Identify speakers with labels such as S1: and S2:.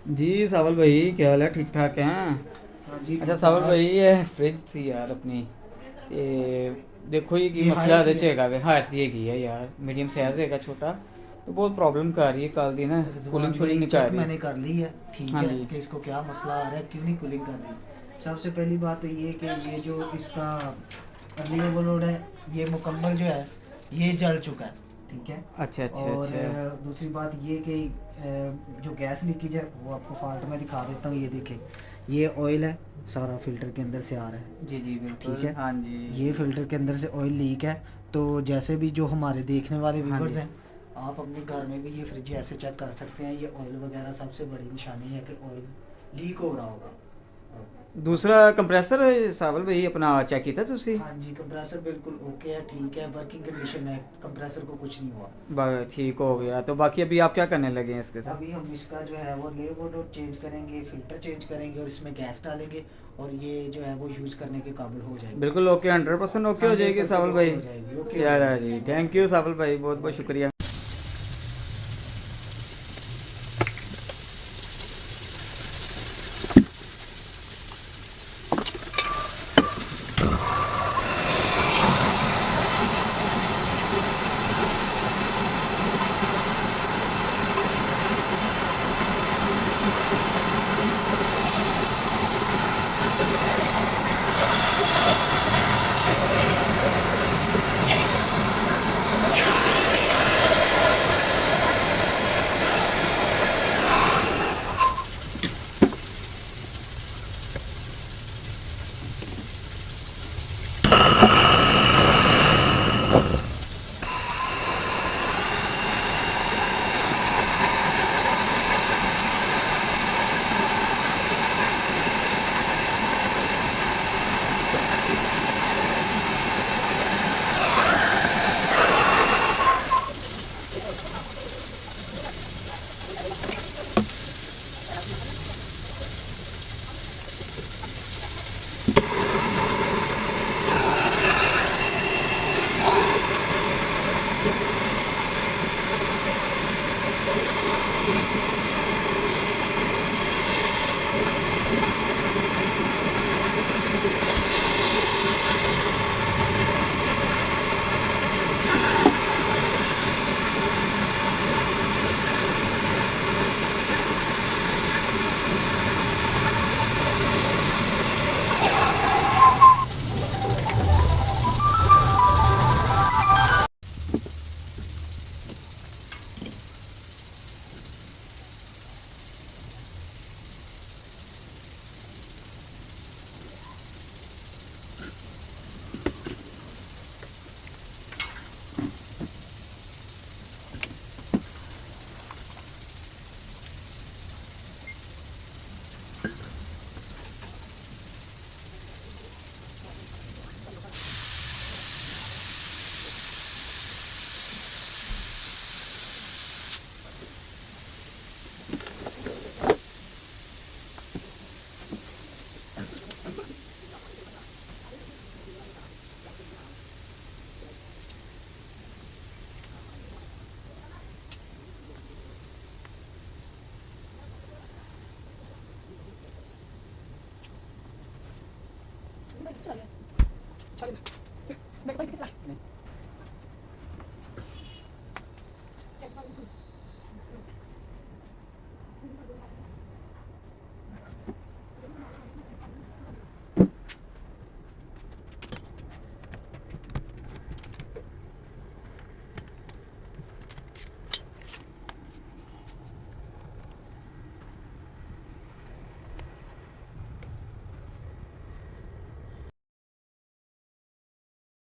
S1: जी सावल भाई, क्या हाल है? ठीक ठाक हैं?
S2: हाँ जी
S1: अच्छा
S2: ठीक है
S1: सावल
S2: आप।
S1: भाई, ये फ्रिज सी यार अपनी, ये देखो ये की
S2: ये हायर
S1: मसला
S2: की
S1: ਇਹਦੇ ਚ
S2: है।
S1: ਹੈਗਾ ਵੇ ਹਾਇਰ ਦੀ ਹੈਗੀ ਹੈ ਯਾਰ, ਮੀਡੀਅਮ ਸਾਈਜ਼ ਹੈਗਾ ਛੋਟਾ। तो बहुत प्रॉब्लम कर रही है कल दी ना, कूलिंग
S2: रिजवान
S1: शूलिंग
S2: भाई
S1: नहीं कर
S2: चेक
S1: रही।
S2: मैंने कर ली है। ठीक
S1: हाँ
S2: है
S1: जी।
S2: कि इसको क्या मसला आ रहा है, क्यों नहीं कूलिंग कर रही। सबसे पहली बात तो ये कि ये जो इसका रिलेबल लोड है, ये मुकम्मल जो है ये जल चुका है। ठीक है।
S1: अच्छा अच्छा
S2: और
S1: अच्छा।
S2: दूसरी बात ये कि जो गैस लीकेज है वो आपको फॉल्ट में दिखा देता हूँ। ये देखें, ये ऑयल है, सारा फिल्टर के अंदर से आ रहा है।
S1: जी जी
S2: ठीक
S1: बिल्कुल,
S2: है।
S1: हाँ जी।
S2: ये फिल्टर के अंदर से ऑयल लीक है। तो जैसे भी जो हमारे देखने वाले
S1: हाँ
S2: व्यूवर्स
S1: जी।
S2: हैं, आप अपने घर में भी ये फ्रिज ऐसे चेक कर सकते हैं। ये ऑयल वगैरह सबसे बड़ी निशानी है कि ऑयल लीक हो रहा होगा।
S1: दूसरा कंप्रेसर सावल भाई अपना चेक किया तुसी?
S2: हाँ जी, कंप्रेसर बिल्कुल ओके है, ठीक है, वर्किंग कंडीशन में है, कंप्रेसर को कुछ नहीं हुआ।
S1: ठीक हो गया, तो बाकी अभी आप क्या करने लगे हैं इसके साथ?
S2: अभी हम इसका जो है वो लेवल चेंज करेंगे, फिल्टर चेंज करेंगे और इसमें गैस डालेंगे। और ये जो है वो यूज़ करने के काबिल हो जाएगी।
S1: बिल्कुल ओके, 100% ओके हो
S2: हंड्रेड
S1: जाएगी
S2: परसेंट
S1: सावल
S2: ओके
S1: भाई।
S2: हो जाएगी, ओके हो
S1: चलो
S2: जाएगी।
S1: जी, थैंक यू सावल भाई, बहुत बहुत
S2: ओके।
S1: शुक्रिया।